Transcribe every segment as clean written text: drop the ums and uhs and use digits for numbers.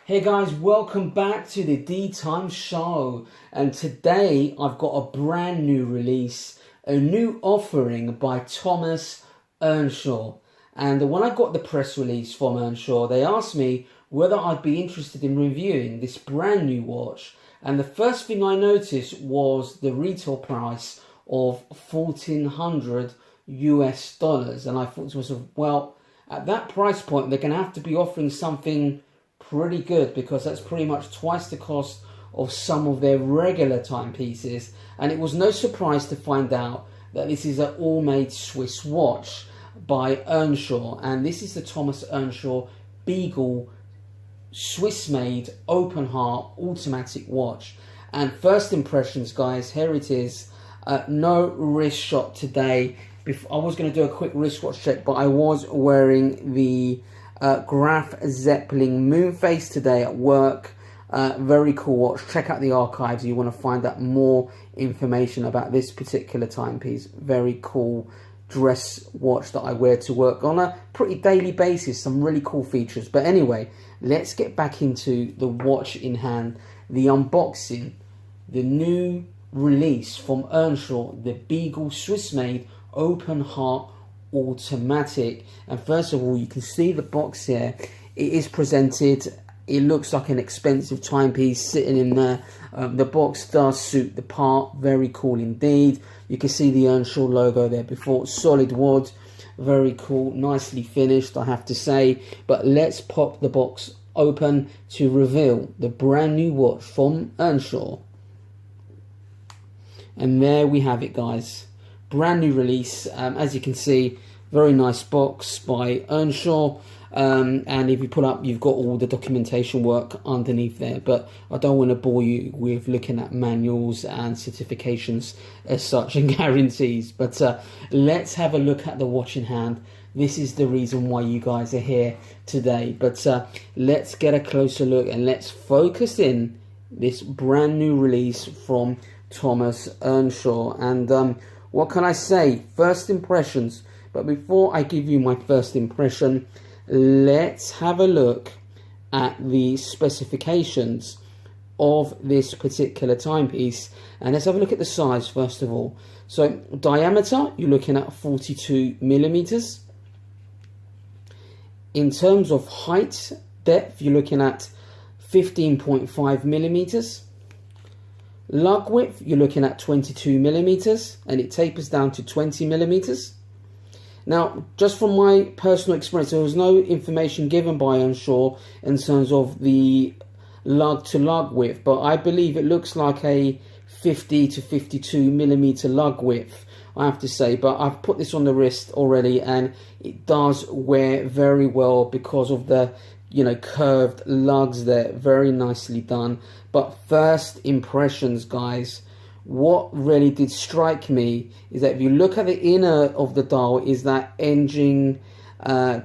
Hey guys, welcome back to the DeeTime Show, and today I've got a brand new release, a new offering by Thomas Earnshaw. And when I got the press release from Earnshaw, they asked me whether I'd be interested in reviewing this brand new watch. And the first thing I noticed was the retail price of $1,400 US. And I thought to myself, well, at that price point, they're going to have to be offering something pretty good, because that's pretty much twice the cost of some of their regular timepieces. And it was no surprise to find out that this is an all-made Swiss watch by Earnshaw, and this is the Thomas Earnshaw Beagle Swiss-made open heart automatic watch. And first impressions, guys, here it is. No wrist shot today. I was going to do a quick wristwatch check, but I was wearing the Graf Zeppelin Moonface today at work. Very cool watch. Check out the archives if you want to find out more information about this particular timepiece. Very cool dress watch that I wear to work on a pretty daily basis. Some really cool features. But anyway, let's get back into the watch in hand. The unboxing, the new release from Earnshaw, the Beagle Swiss-made open heart automatic. And first of all, you can see the box here. It is presented, it looks like an expensive timepiece sitting in there. The box does suit the part. Very cool indeed. You can see the Earnshaw logo there before. Solid wood, very cool, nicely finished, I have to say. But let's pop the box open to reveal the brand new watch from Earnshaw. And there we have it, guys. Brand new release. As you can see, very nice box by Earnshaw. And if you pull up, you've got all the documentation work underneath there. But I don't want to bore you with looking at manuals and certifications as such and guarantees. But let's have a look at the watch in hand. This is the reason why you guys are here today. But let's get a closer look and let's focus in this brand new release from Thomas Earnshaw. And what can I say? First impressions. But before I give you my first impression, let's have a look at the specifications of this particular timepiece. And let's have a look at the size first of all. So diameter, you're looking at 42 millimeters. In terms of height, depth, you're looking at 15.5 millimeters. Lug width, you're looking at 22 millimeters, and it tapers down to 20 millimeters. Now, just from my personal experience, there was no information given by Earnshaw in terms of the lug to lug width, but I believe it looks like a 50 to 52 millimeter lug width, I have to say. But I've put this on the wrist already, and it does wear very well because of the curved lugs there. Very nicely done. But first impressions, guys, what really did strike me is that if you look at the inner of the dial, is that engine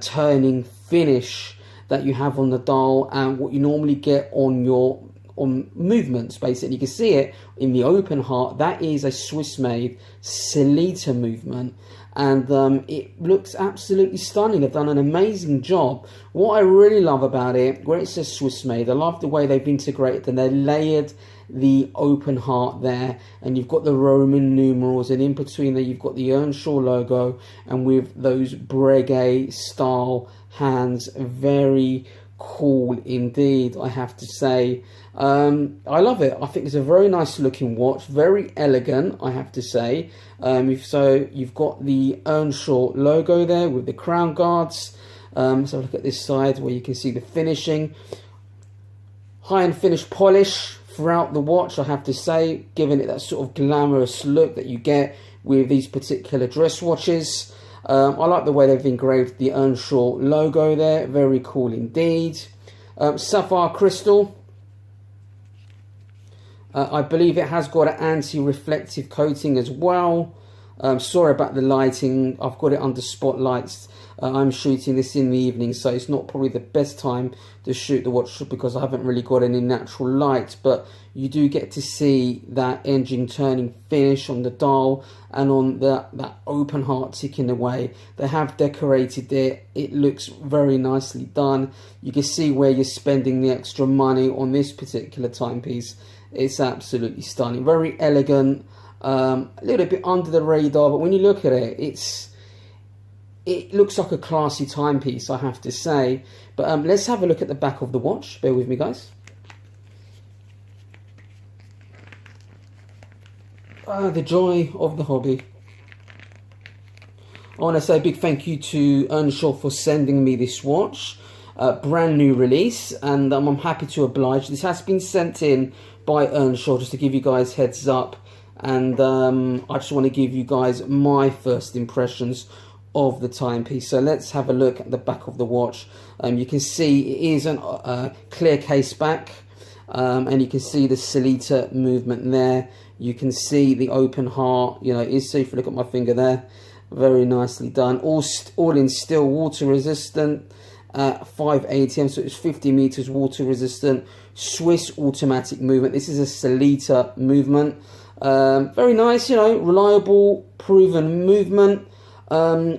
turning finish that you have on the dial, and what you normally get on your movements. Basically, you can see it in the open heart. That is a Swiss-made Celita movement, and it looks absolutely stunning. They've done an amazing job. What I really love about it, where it says Swiss-made, I love the way they've integrated and they layered the open heart there, and you've got the Roman numerals, and in between there you've got the Earnshaw logo, and with those Breguet style hands. Very cool indeed, I have to say. I love it. I think it's a very nice looking watch, very elegant, I have to say. So you've got the Earnshaw logo there with the crown guards. So look at this side where you can see the finishing, high-end finish polish throughout the watch, I have to say, giving it that sort of glamorous look that you get with these particular dress watches. I like the way they've engraved the Earnshaw logo there. Very cool indeed. Sapphire crystal. I believe it has got an anti-reflective coating as well. Sorry about the lighting. I've got it under spotlights. I'm shooting this in the evening, so it's not probably the best time to shoot the watch because I haven't really got any natural light, but you do get to see that engine turning finish on the dial and on that open heart ticking away. They have decorated it. It looks very nicely done. You can see where you're spending the extra money on this particular timepiece. It's absolutely stunning, very elegant, a little bit under the radar, but when you look at it, it looks like a classy timepiece, I have to say. But let's have a look at the back of the watch. Bear with me, guys. The joy of the hobby. I want to say a big thank you to Earnshaw for sending me this watch. Brand new release, and I'm happy to oblige. This has been sent in by Earnshaw, just to give you guys heads up. And I just want to give you guys my first impressions of the timepiece. So let's have a look at the back of the watch. You can see it is a clear case back, and you can see the Salita movement there. You can see the open heart, you know, it is, so if you look at my finger there, very nicely done. All in steel, water resistant, 5 ATM, so it's 50 meters water resistant. Swiss automatic movement. This is a Salita movement. Very nice, you know, reliable, proven movement. A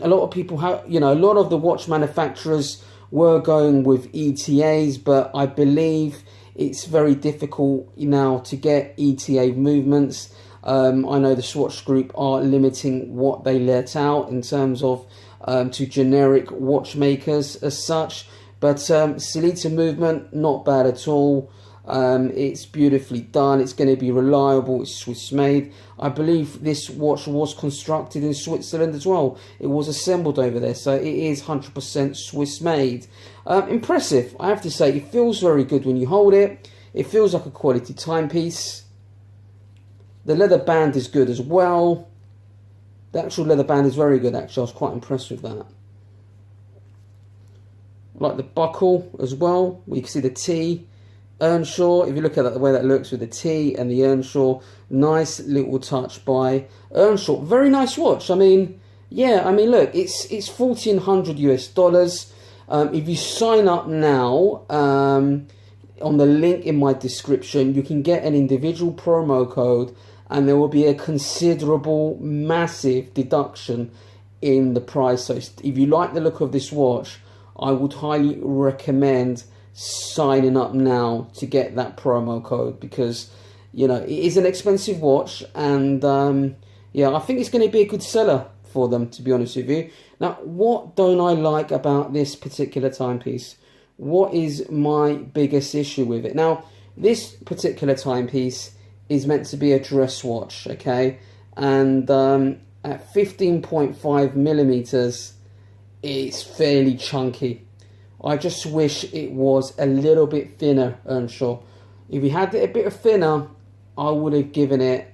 lot of people have, you know, a lot of the watch manufacturers were going with ETAs, but I believe it's very difficult now to get ETA movements. I know the Swatch Group are limiting what they let out in terms of to generic watchmakers as such, but Salita movement, not bad at all. It's beautifully done. It's going to be reliable. It's Swiss made. I believe this watch was constructed in Switzerland as well. It was assembled over there, so it is 100% Swiss made. Impressive, I have to say. It feels very good when you hold it. It feels like a quality timepiece. The leather band is good as well. The actual leather band is very good, actually. I was quite impressed with that. I like the buckle as well, where you can see the T. Earnshaw, if you look at that, the way that looks with the T and the Earnshaw, nice little touch by Earnshaw. Very nice watch. I mean, yeah, I mean, look, it's $1,400 US. If you sign up now, on the link in my description, you can get an individual promo code, and there will be a considerable, massive deduction in the price. So if you like the look of this watch, I would highly recommend signing up now to get that promo code, because, you know, it is an expensive watch, and yeah, I think it's going to be a good seller for them, to be honest with you. Now, what don't I like about this particular timepiece? What is my biggest issue with it? Now, this particular timepiece is meant to be a dress watch, okay, and at 15.5 millimeters, it's fairly chunky. I just wish it was a little bit thinner, Earnshaw. If you had it a bit thinner, I would have given it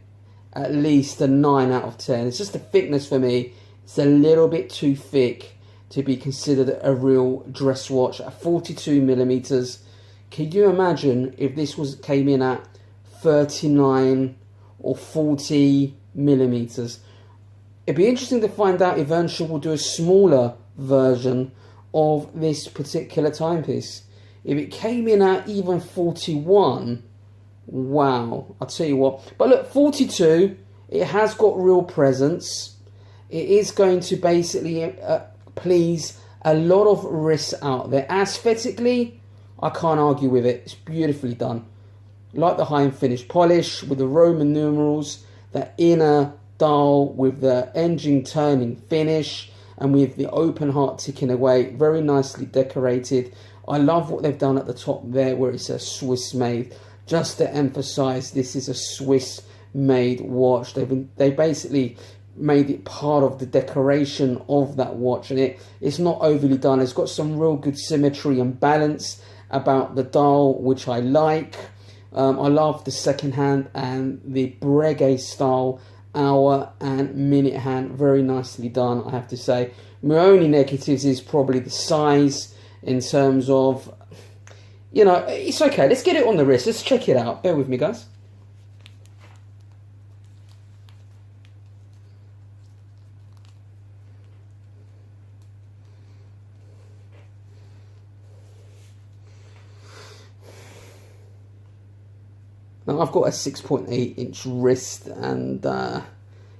at least a 9 out of 10. It's just the thickness for me. It's a little bit too thick to be considered a real dress watch at 42 millimeters. Can you imagine if this came in at 39 or 40 millimeters? It'd be interesting to find out if Earnshaw will do a smaller version of this particular timepiece. If it came in at even 41, wow, I'll tell you what. But look, 42, it has got real presence. It is going to basically please a lot of wrists out there. Aesthetically, I can't argue with it. It's beautifully done. Like the high and finish polish with the Roman numerals, the inner dial with the engine turning finish, and with the open heart ticking away, very nicely decorated. I love what they've done at the top there, where it says Swiss made, just to emphasize this is a Swiss made watch. They basically made it part of the decoration of that watch, and it's not overly done. It's got some real good symmetry and balance about the dial, which I like. I love the second hand and the Breguet style hour and minute hand, very nicely done, I have to say. My only negatives is probably the size, in terms of, you know, it's okay. Let's get it on the wrist. Let's check it out. Bear with me, guys. Now I've got a 6.8 inch wrist, and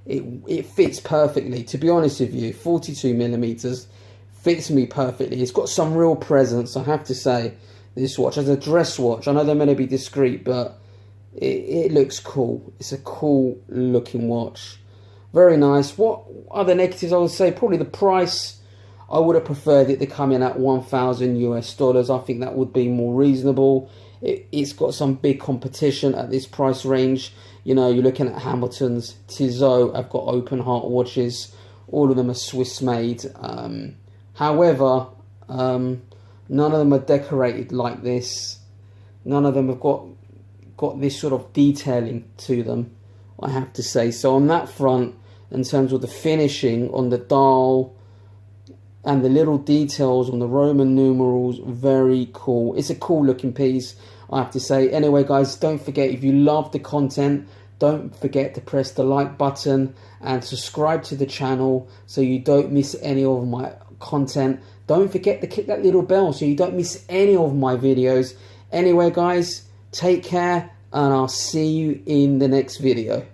it fits perfectly. To be honest with you, 42mm fits me perfectly. It's got some real presence, I have to say. This watch as a dress watch, I know they're meant to be discreet, but it looks cool. It's a cool looking watch. Very nice. What other negatives I would say? Probably the price. I would have preferred it to come in at 1,000 US dollars. I think that would be more reasonable. It's got some big competition at this price range. You know, you're looking at Hamilton's, Tissot have got open heart watches. All of them are Swiss made. However, none of them are decorated like this. None of them have got this sort of detailing to them, I have to say. So on that front, in terms of the finishing on the dial and the little details on the Roman numerals, very cool. It's a cool looking piece, I have to say. Anyway guys, don't forget, if you love the content, don't forget to press the like button and subscribe to the channel so you don't miss any of my content. Don't forget to click that little bell so you don't miss any of my videos. Anyway guys, take care, and I'll see you in the next video.